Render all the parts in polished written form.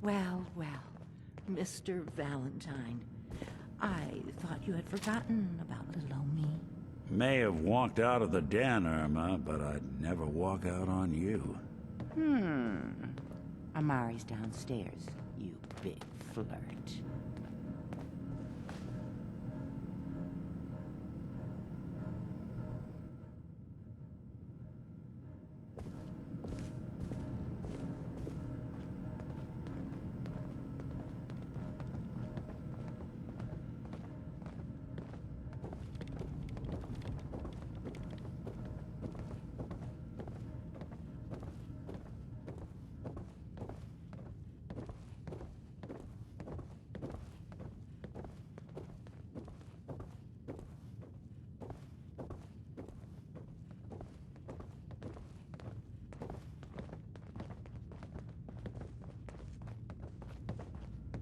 Well, well, Mr. Valentine. I thought you had forgotten about little old me. May have walked out of the den, Irma, but I'd never walk out on you. Amari's downstairs, you big flirt.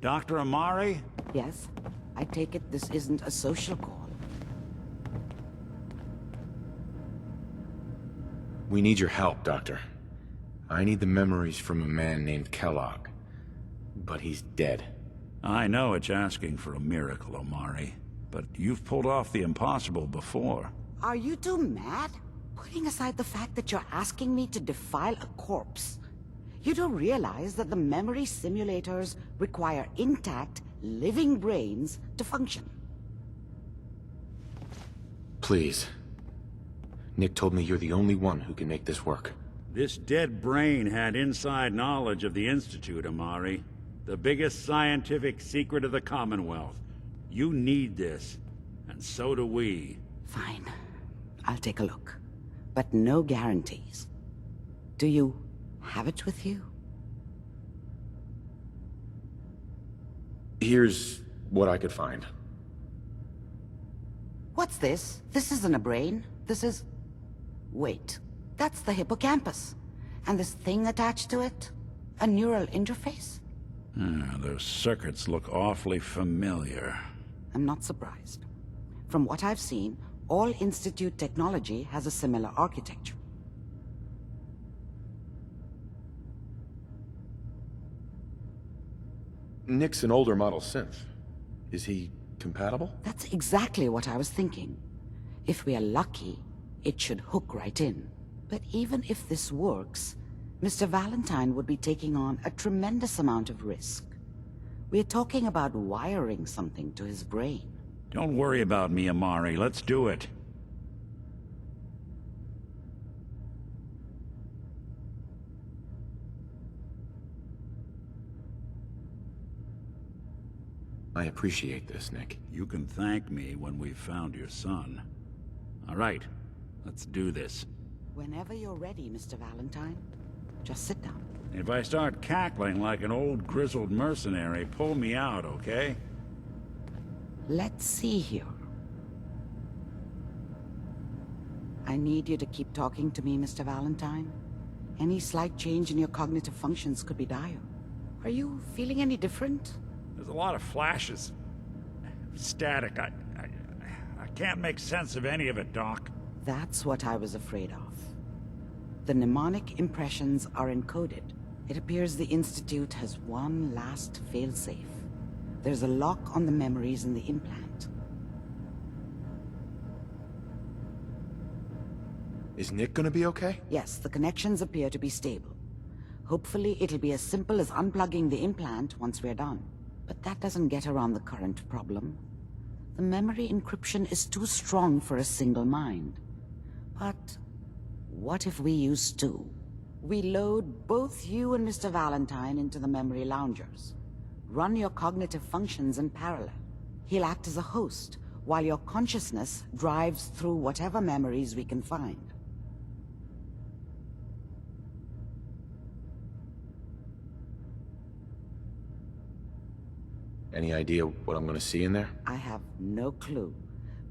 Dr. Amari? Yes? I take it this isn't a social call. We need your help, Doctor. I need the memories from a man named Kellogg. But he's dead. I know it's asking for a miracle, Amari, but you've pulled off the impossible before. Are you two mad? Putting aside the fact that you're asking me to defile a corpse, you don't realize that the memory simulators require intact, living brains to function. Please. Nick told me you're the only one who can make this work. This dead brain had inside knowledge of the Institute, Amari. The biggest scientific secret of the Commonwealth. You need this, and so do we. Fine. I'll take a look. But no guarantees. Do you have it with you? Here's what I could find. What's this? This isn't a brain. This is... Wait. That's the hippocampus. And this thing attached to it? A neural interface? Those circuits look awfully familiar. I'm not surprised. From what I've seen, all Institute technology has a similar architecture. Nick's an older model synth. Is he compatible? That's exactly what I was thinking. If we are lucky, it should hook right in. But even if this works, Mr. Valentine would be taking on a tremendous amount of risk. We're talking about wiring something to his brain. Don't worry about me, Amari. Let's do it. I appreciate this, Nick. You can thank me when we've found your son. All right, let's do this. Whenever you're ready, Mr. Valentine, just sit down. If I start cackling like an old grizzled mercenary, pull me out, okay? Let's see here. I need you to keep talking to me, Mr. Valentine. Any slight change in your cognitive functions could be dire. Are you feeling any different? There's a lot of flashes. Static. I can't make sense of any of it, Doc. That's what I was afraid of. The mnemonic impressions are encoded. It appears the Institute has one last failsafe. There's a lock on the memories in the implant. Is Nick gonna be okay? Yes, the connections appear to be stable. Hopefully it'll be as simple as unplugging the implant once we're done. But that doesn't get around the current problem. The memory encryption is too strong for a single mind. But what if we use two? We load both you and Mr. Valentine into the memory loungers. Run your cognitive functions in parallel. He'll act as a host, while your consciousness drives through whatever memories we can find. Any idea what I'm gonna see in there? I have no clue.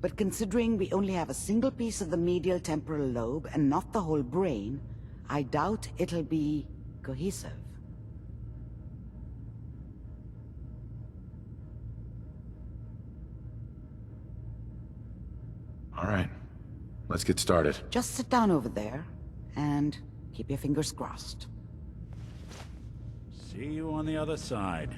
But considering we only have a single piece of the medial temporal lobe and not the whole brain, I doubt it'll be cohesive. All right, let's get started. Just sit down over there and keep your fingers crossed. See you on the other side.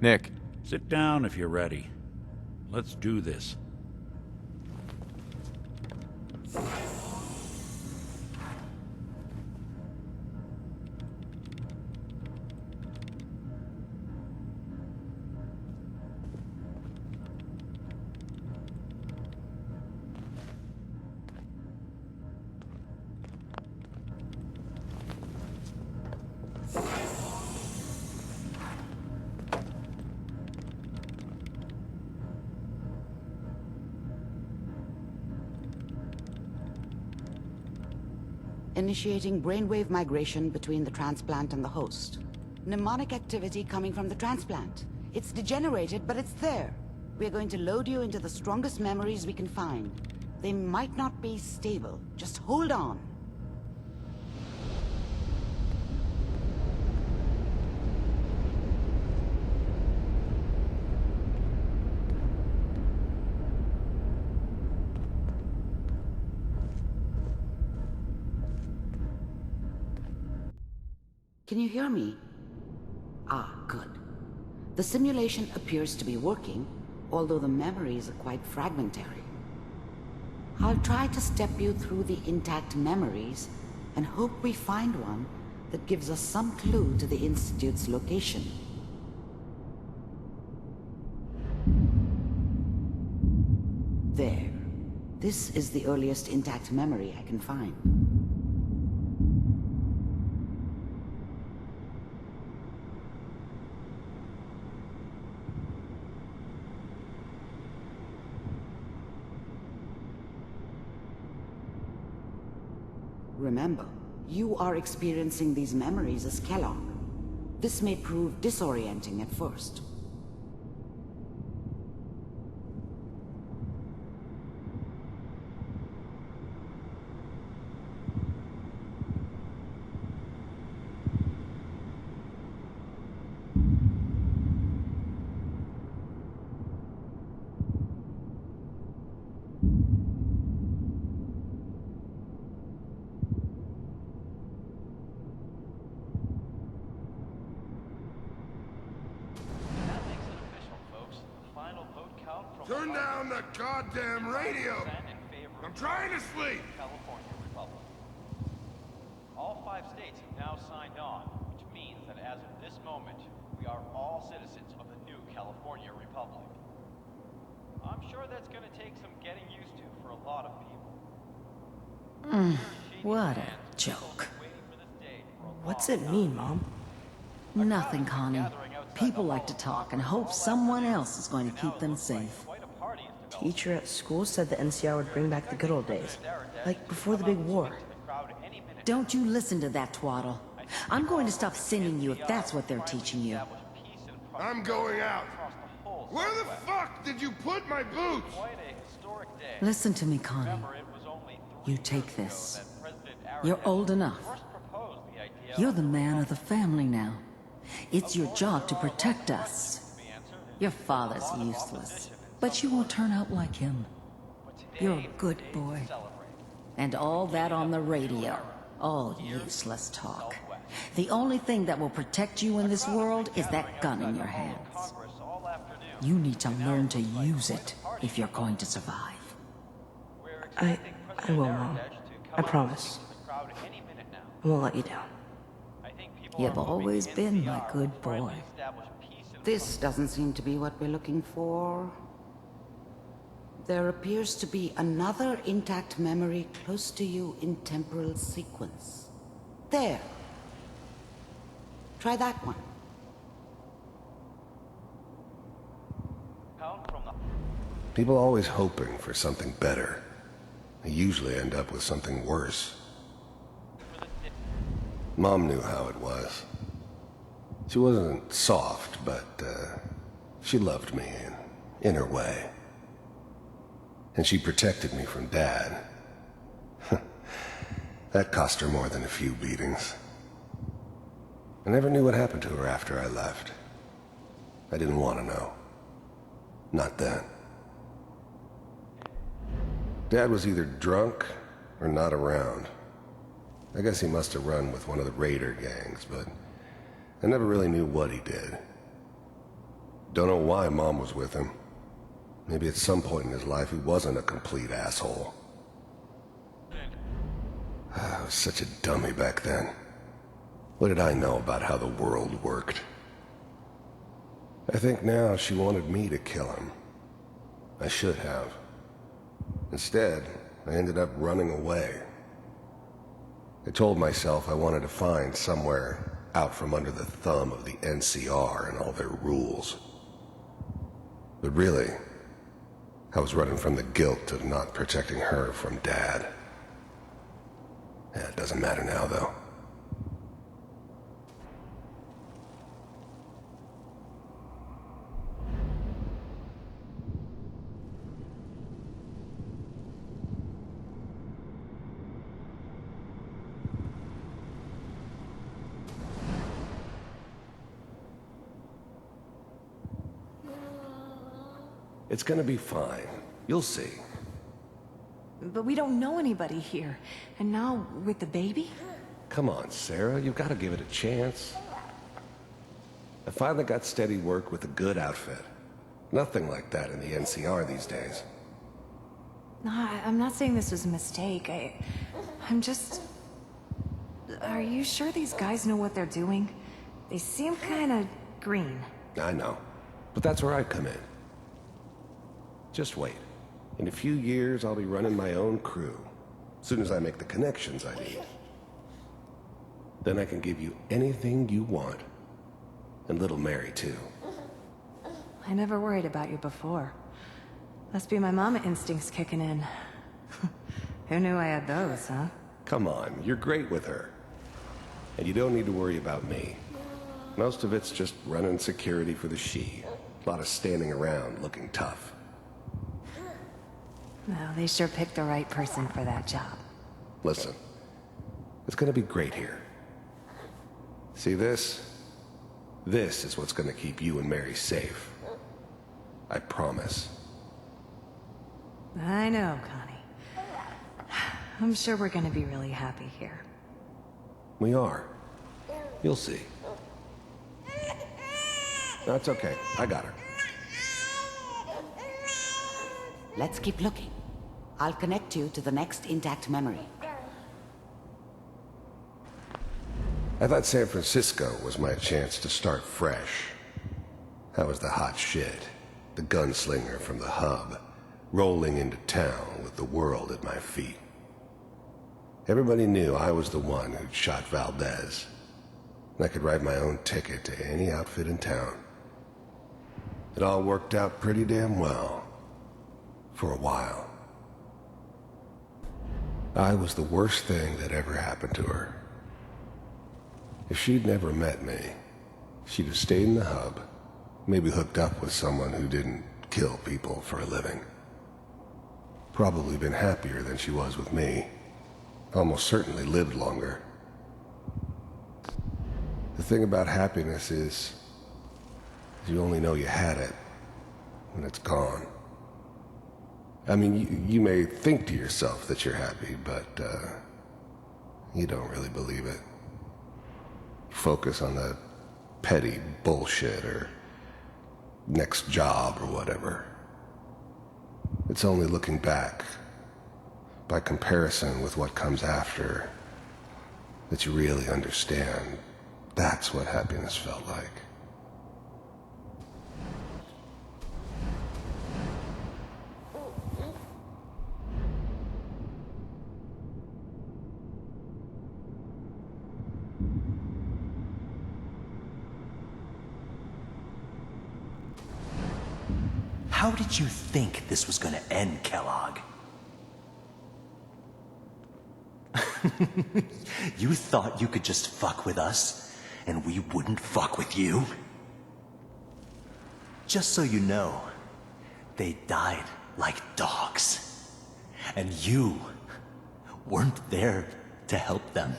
Nick. Sit down if you're ready. Let's do this. Initiating brainwave migration between the transplant and the host. Mnemonic activity coming from the transplant. It's degenerated, but it's there. We're going to load you into the strongest memories we can find. They might not be stable. Just hold on. Can you hear me? Ah, good. The simulation appears to be working, although the memories are quite fragmentary. I'll try to step you through the intact memories and hope we find one that gives us some clue to the Institute's location. There. This is the earliest intact memory I can find. Remember, you are experiencing these memories as Kellogg. This may prove disorienting at first. Turn down the goddamn radio! I'm trying to sleep! California Republic. All 5 states have now signed on, which means that as of this moment, we are all citizens of the new California Republic. I'm sure that's gonna take some getting used to for a lot of people. What a joke. What's it mean, Mom? Nothing, Connie. People like to talk and hope someone else is going to keep them safe. Teacher at school said the NCR would bring back the good old days. Like before the big war. Don't you listen to that twaddle. I'm going to stop sending you if that's what they're teaching you. I'm going out. Where the fuck did you put my boots? Listen to me, Connie. You take this. You're old enough. You're the man of the family now. It's your job to protect us. Your father's useless, but you won't turn out like him. You're a good boy. And all that on the radio. All useless talk. The only thing that will protect you in this world is that gun in your hands. You need to learn to use it if you're going to survive. I will, Mom. I promise. I won't let you down. You've always been my good boy. This doesn't seem to be what we're looking for. There appears to be another intact memory close to you in temporal sequence. There. Try that one. People are always hoping for something better. They usually end up with something worse. Mom knew how it was. She wasn't soft, but she loved me in her way. And she protected me from Dad. That cost her more than a few beatings. I never knew what happened to her after I left. I didn't want to know. Not then. Dad was either drunk or not around. I guess he must have run with one of the raider gangs, but I never really knew what he did. Don't know why Mom was with him. Maybe at some point in his life he wasn't a complete asshole. I was such a dummy back then. What did I know about how the world worked? I think now she wanted me to kill him. I should have. Instead, I ended up running away. I told myself I wanted to find somewhere out from under the thumb of the NCR and all their rules. But really, I was running from the guilt of not protecting her from Dad. Yeah, it doesn't matter now, though. It's gonna be fine. You'll see. But we don't know anybody here. And now, with the baby? Come on, Sarah, you've got to give it a chance. I finally got steady work with a good outfit. Nothing like that in the NCR these days. No, I'm not saying this was a mistake. I'm just... Are you sure these guys know what they're doing? They seem kinda green. I know, but that's where I come in. Just wait. In a few years, I'll be running my own crew. As soon as I make the connections I need. Then I can give you anything you want. And little Mary, too. I never worried about you before. Must be my mama instincts kicking in. Who knew I had those, huh? Come on, you're great with her. And you don't need to worry about me. Most of it's just running security for the she. A lot of standing around looking tough. Well, they sure picked the right person for that job. Listen, it's gonna be great here. See this? This is what's gonna keep you and Mary safe. I promise. I know, Connie. I'm sure we're gonna be really happy here. We are. You'll see. That's okay. I got her. Let's keep looking. I'll connect you to the next intact memory. I thought San Francisco was my chance to start fresh. I was the hot shit, the gunslinger from the hub, rolling into town with the world at my feet. Everybody knew I was the one who'd shot Valdez. And I could write my own ticket to any outfit in town. It all worked out pretty damn well. For a while. I was the worst thing that ever happened to her. If she'd never met me, she'd have stayed in the hub, maybe hooked up with someone who didn't kill people for a living. Probably been happier than she was with me. Almost certainly lived longer. The thing about happiness is, you only know you had it when it's gone. I mean, you may think to yourself that you're happy, but you don't really believe it. Focus on the petty bullshit or next job or whatever. It's only looking back, by comparison with what comes after, that you really understand that's what happiness felt like. How did you think this was gonna end, Kellogg? You thought you could just fuck with us, and we wouldn't fuck with you? Just so you know, they died like dogs. And you weren't there to help them.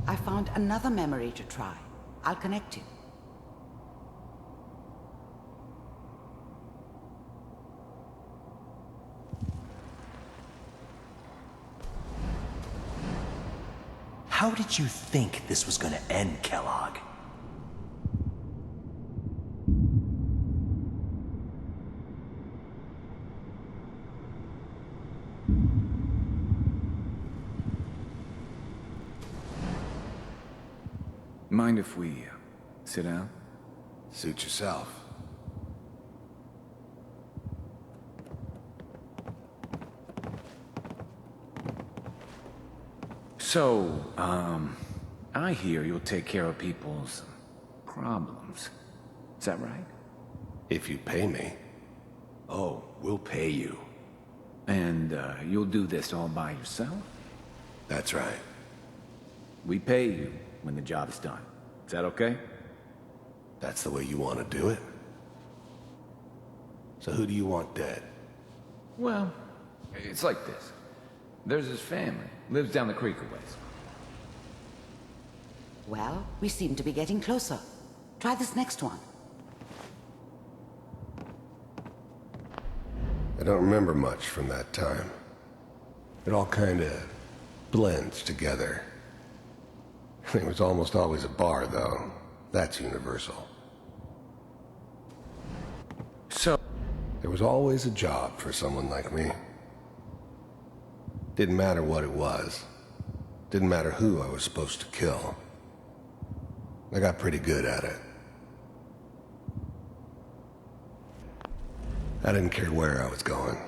I found another memory to try. I'll connect you. How did you think this was gonna end, Kellogg? Mind if we sit down? Suit yourself. So, I hear you'll take care of people's problems. Is that right? If you pay me. Oh, we'll pay you. And, you'll do this all by yourself? That's right. We pay you when the job is done. Is that okay? That's the way you want to do it? So who do you want dead? Well, it's like this. There's his family. Lives down the creek a ways. Well, we seem to be getting closer. Try this next one. I don't remember much from that time. It all kind of blends together. There was almost always a bar, though. That's universal. So, there was always a job for someone like me. Didn't matter what it was. Didn't matter who I was supposed to kill. I got pretty good at it. I didn't care where I was going.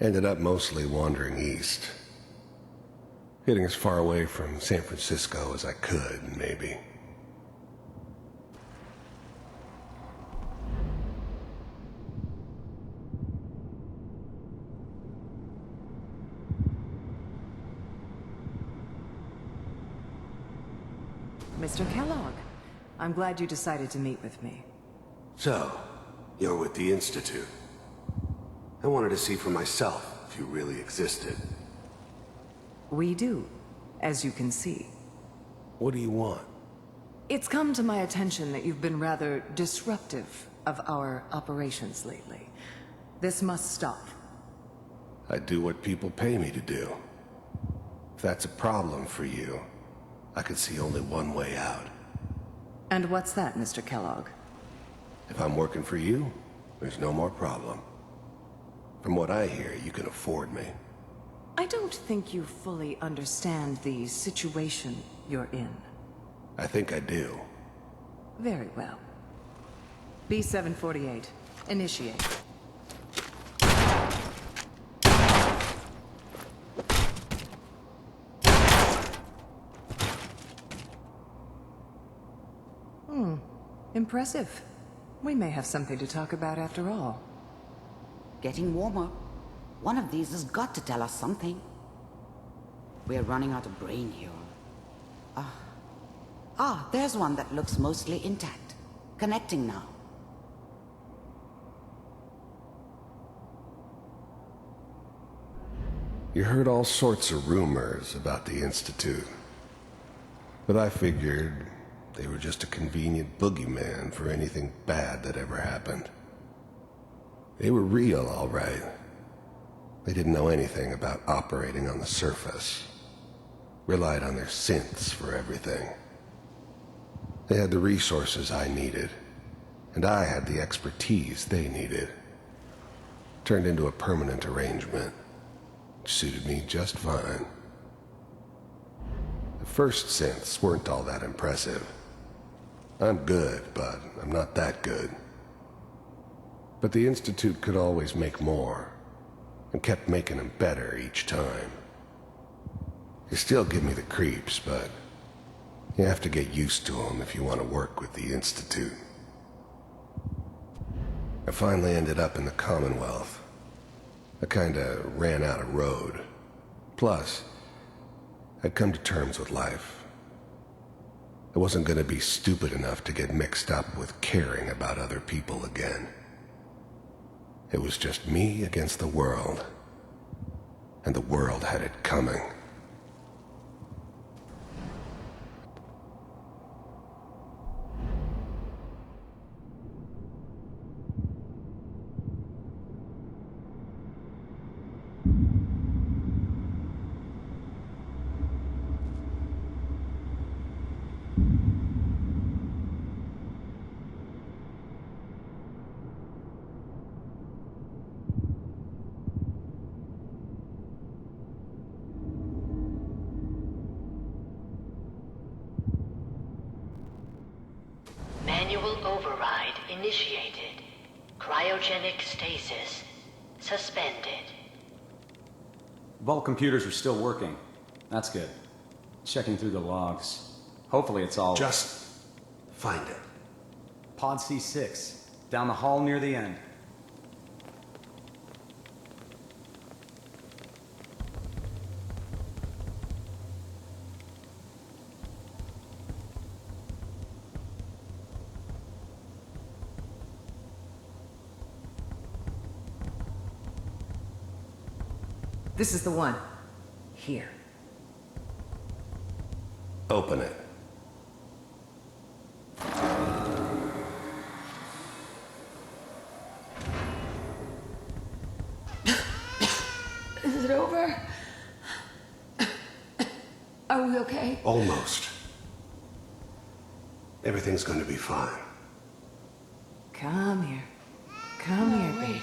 Ended up mostly wandering east. Getting as far away from San Francisco as I could, maybe. Mr. Kellogg, I'm glad you decided to meet with me. So, you're with the Institute. I wanted to see for myself if you really existed. We do, as you can see. What do you want? It's come to my attention that you've been rather disruptive of our operations lately. This must stop. I do what people pay me to do. If that's a problem for you, I could see only one way out. And what's that, Mr. Kellogg? If I'm working for you, there's no more problem. From what I hear, you can afford me. I don't think you fully understand the situation you're in. I think I do. Very well. B-748, initiate. Impressive. We may have something to talk about after all. Getting warmer. One of these has got to tell us something. We're running out of brain here. There's one that looks mostly intact. Connecting now. You heard all sorts of rumors about the Institute. But I figured they were just a convenient boogeyman for anything bad that ever happened. They were real, all right. They didn't know anything about operating on the surface. Relied on their synths for everything. They had the resources I needed, and I had the expertise they needed. Turned into a permanent arrangement, which suited me just fine. The first synths weren't all that impressive. I'm good, but I'm not that good. But the Institute could always make more, and kept making them better each time. They still give me the creeps, but you have to get used to them if you want to work with the Institute. I finally ended up in the Commonwealth. I kinda ran out of road. Plus, I'd come to terms with life. I wasn't gonna be stupid enough to get mixed up with caring about other people again. It was just me against the world. And the world had it coming. Manual override initiated. Cryogenic stasis suspended. Vault computers are still working. That's good. Checking through the logs. Hopefully it's all... Just find it. Pod C6. Down the hall near the end. This is the one. Here. Open it. Is it over? Are we okay? Almost. Everything's going to be fine. Come here. Come here, baby.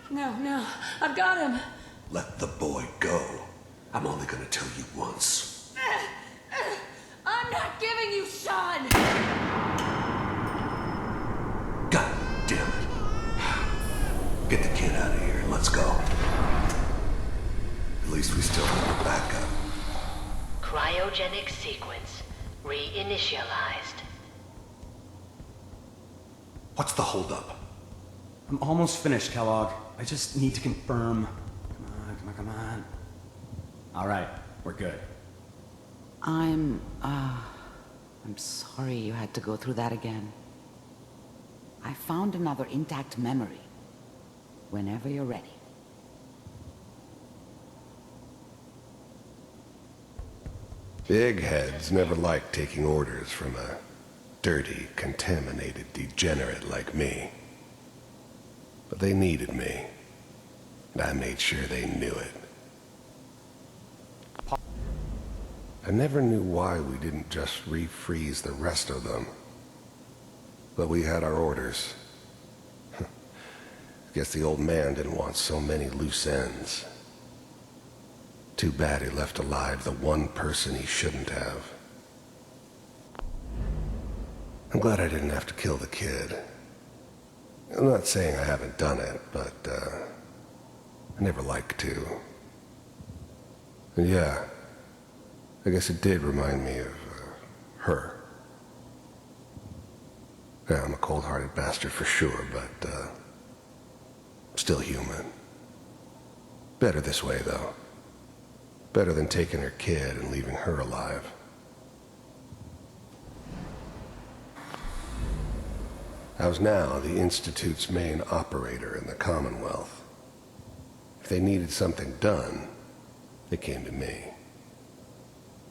No. I've got him. Let the boy go. I'm only going to tell you once. I'm not giving you Shaun! God damn it. Get the kid out of here and let's go. At least we still have a backup. Cryogenic sequence reinitialized. What's the holdup? I'm almost finished, Kellogg. I just need to confirm. Come on. All right, we're good. I'm sorry you had to go through that again. I found another intact memory. Whenever you're ready. Big heads never liked taking orders from a dirty, contaminated degenerate like me. But they needed me. And I made sure they knew it. I never knew why we didn't just refreeze the rest of them. But we had our orders. Guess the old man didn't want so many loose ends. Too bad he left alive the one person he shouldn't have. I'm glad I didn't have to kill the kid. I'm not saying I haven't done it, but, I never liked to. And yeah, I guess it did remind me of, her. Yeah, I'm a cold-hearted bastard for sure, but, still human. Better this way, though. Better than taking her kid and leaving her alive. I was now the Institute's main operator in the Commonwealth. If they needed something done, they came to me. It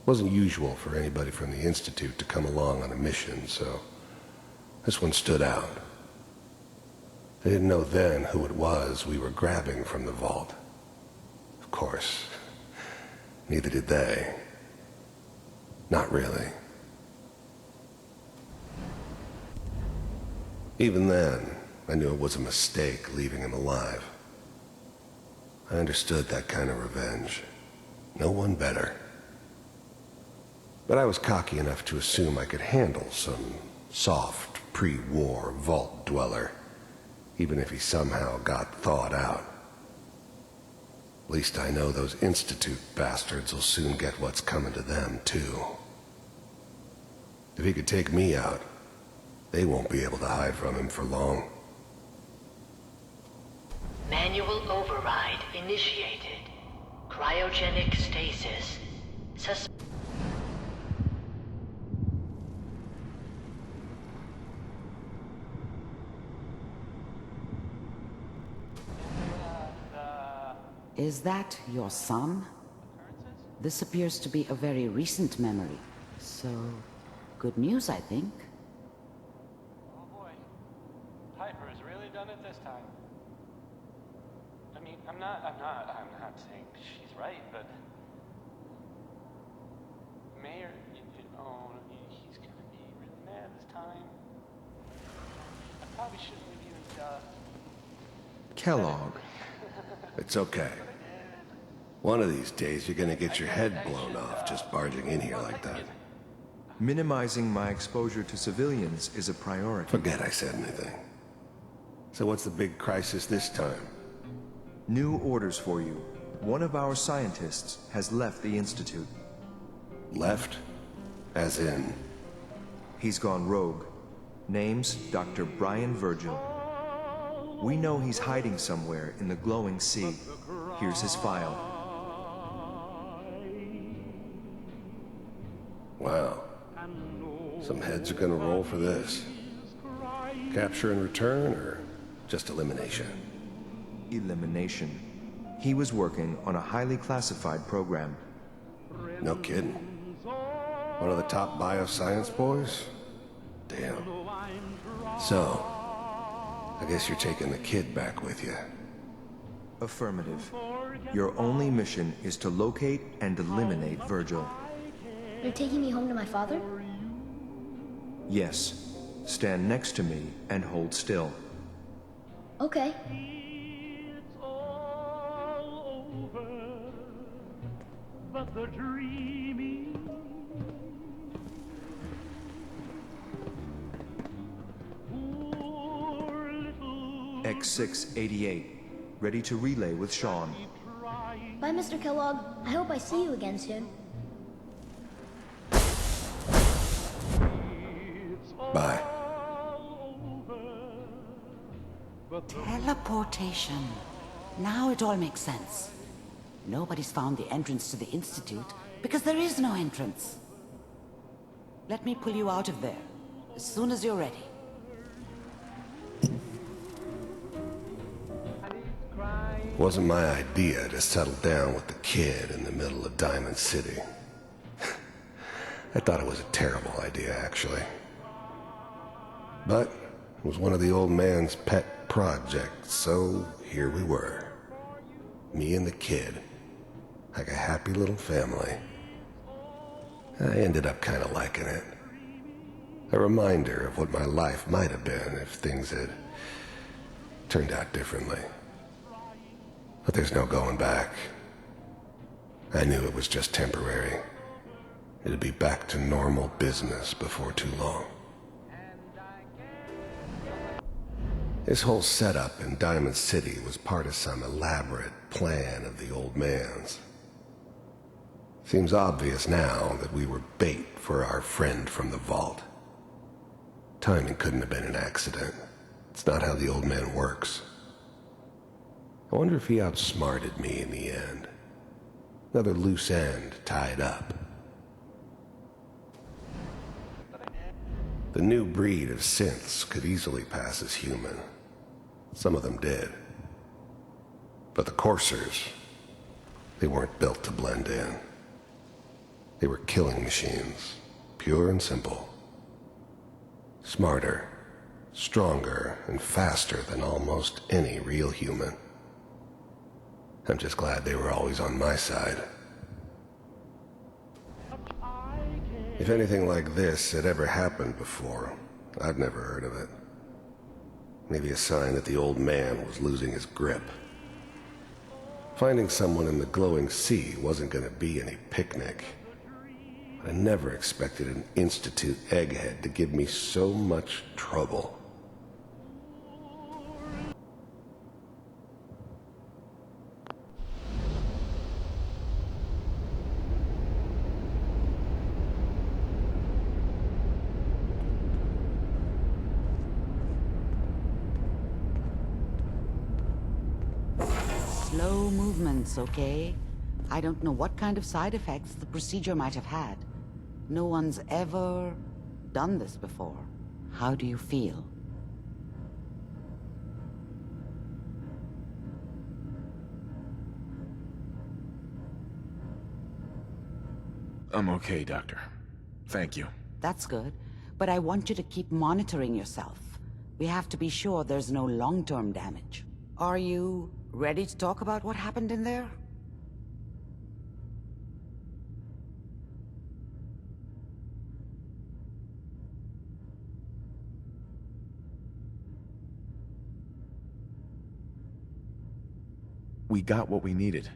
wasn't usual for anybody from the Institute to come along on a mission, so this one stood out. They didn't know then who it was we were grabbing from the vault. Of course, neither did they. Not really. Even then, I knew it was a mistake leaving him alive. I understood that kind of revenge. No one better. But I was cocky enough to assume I could handle some soft, pre-war vault dweller, even if he somehow got thawed out. At least I know those Institute bastards will soon get what's coming to them, too. If he could take me out, they won't be able to hide from him for long. Manual override initiated. Cryogenic stasis Is that your son? This appears to be a very recent memory. So, good news, I think. Oh boy. Piper has really done it this time. I mean, I'm not saying she's right, but... Mayor, he's gonna be really mad this time. I probably shouldn't have even, Kellogg. It's okay. One of these days you're gonna get your head blown off just barging in here like that. Minimizing my exposure to civilians is a priority. Forget I said anything. So what's the big crisis this time? New orders for you. One of our scientists has left the Institute. Left? As in? He's gone rogue. Name's Dr. Brian Virgil. We know he's hiding somewhere in the glowing sea. Here's his file. Wow. Some heads are gonna roll for this. Capture and return, or just elimination? Elimination. He was working on a highly classified program. No kidding. One of the top bioscience boys? Damn. So, I guess you're taking the kid back with you. Affirmative. Your only mission is to locate and eliminate Virgil. You're taking me home to my father? Yes. Stand next to me and hold still. Okay. X688. Ready to relay with Shaun. Bye, Mr. Kellogg. I hope I see you again soon. Bye. Teleportation. Now it all makes sense. Nobody's found the entrance to the Institute because there is no entrance. Let me pull you out of there as soon as you're ready. Wasn't my idea to settle down with the kid in the middle of Diamond City. I thought it was a terrible idea, actually. But it was one of the old man's pet projects, so here we were. Me and the kid, like a happy little family. I ended up kind of liking it. A reminder of what my life might have been if things had turned out differently. But there's no going back. I knew it was just temporary. It'd be back to normal business before too long. This whole setup in Diamond City was part of some elaborate plan of the old man's. Seems obvious now that we were bait for our friend from the vault. Timing couldn't have been an accident. It's not how the old man works. I wonder if he outsmarted me in the end. Another loose end tied up. The new breed of synths could easily pass as human. Some of them did. But the coursers, they weren't built to blend in. They were killing machines, pure and simple. Smarter, stronger, and faster than almost any real human. I'm just glad they were always on my side. If anything like this had ever happened before, I've never heard of it. Maybe a sign that the old man was losing his grip. Finding someone in the glowing sea wasn't going to be any picnic. But I never expected an Institute egghead to give me so much trouble. Slow movements, okay? I don't know what kind of side effects the procedure might have had. No one's ever done this before. How do you feel? I'm okay, Doctor. Thank you. That's good, but I want you to keep monitoring yourself. We have to be sure there's no long-term damage. Are you ready to talk about what happened in there? We got what we needed.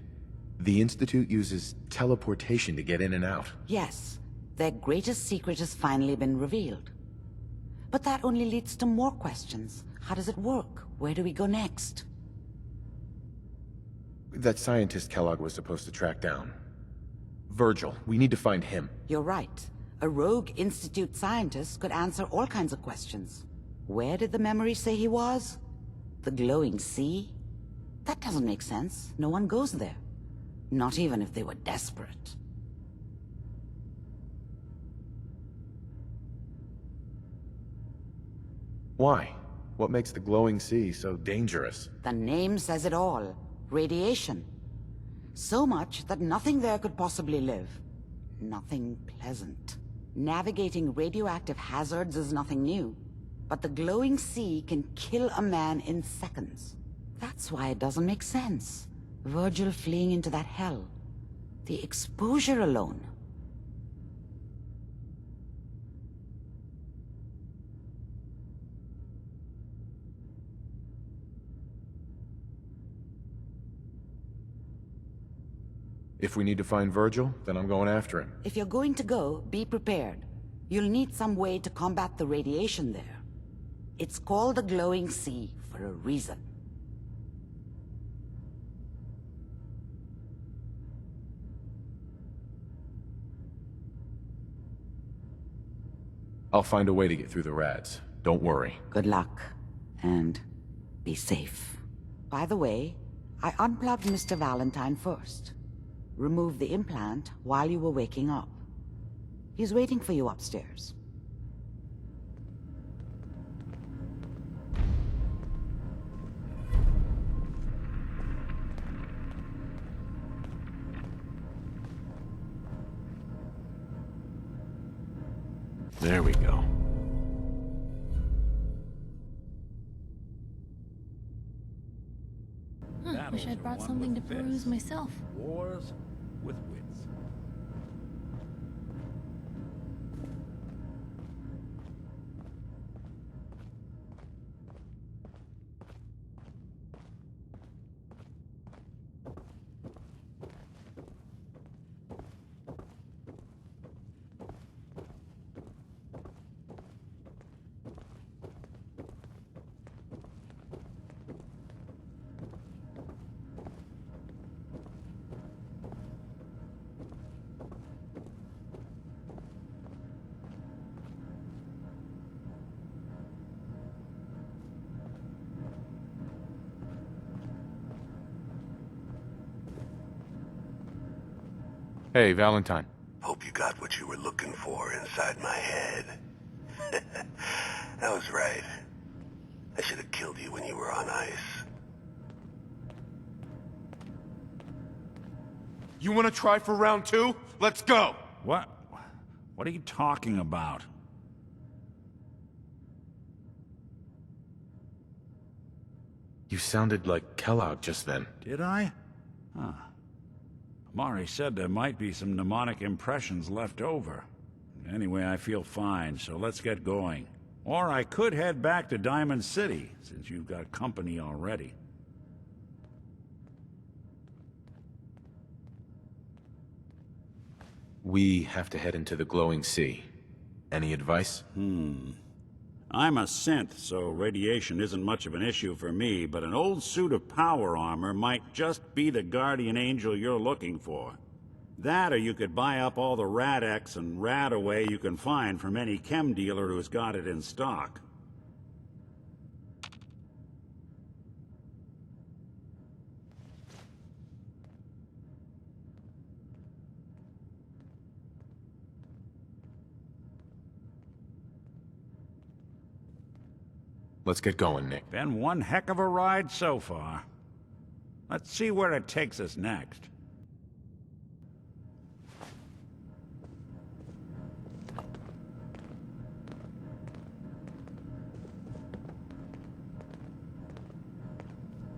The Institute uses teleportation to get in and out. Yes, Their greatest secret has finally been revealed. But that only leads to more questions. How does it work? Where do we go next? That scientist Kellogg was supposed to track down. Virgil, we need to find him. You're right. A rogue Institute scientist could answer all kinds of questions. Where did the memory say he was? The glowing sea? That doesn't make sense. No one goes there. Not even if they were desperate. Why? What makes the glowing sea so dangerous? The name says it all. Radiation. So much that nothing there could possibly live. Nothing pleasant. Navigating radioactive hazards is nothing new. But the glowing sea can kill a man in seconds. That's why it doesn't make sense. Virgil fleeing into that hell. The exposure alone. If we need to find Virgil, then I'm going after him. If you're going to go, be prepared. You'll need some way to combat the radiation there. It's called the glowing sea for a reason. I'll find a way to get through the rats. Don't worry. Good luck. And be safe. By the way, I unplugged Mr. Valentine first. Removed the implant while you were waking up. He's waiting for you upstairs. There we go. Wish I'd brought something to peruse myself. Wars with wits. Hey, Valentine. Hope you got what you were looking for inside my head. I was right. I should have killed you when you were on ice. You want to try for round 2? Let's go! What? What are you talking about? You sounded like Kellogg just then. Did I? Huh. Amari said there might be some mnemonic impressions left over. Anyway, I feel fine, so let's get going. Or I could head back to Diamond City, since you've got company already. We have to head into the glowing sea. Any advice? I'm a synth, so radiation isn't much of an issue for me, but an old suit of power armor might just be the guardian angel you're looking for. That, or you could buy up all the Rad-X and Rad-Away you can find from any chem dealer who's got it in stock. Let's get going, Nick. Been one heck of a ride so far. Let's see where it takes us next.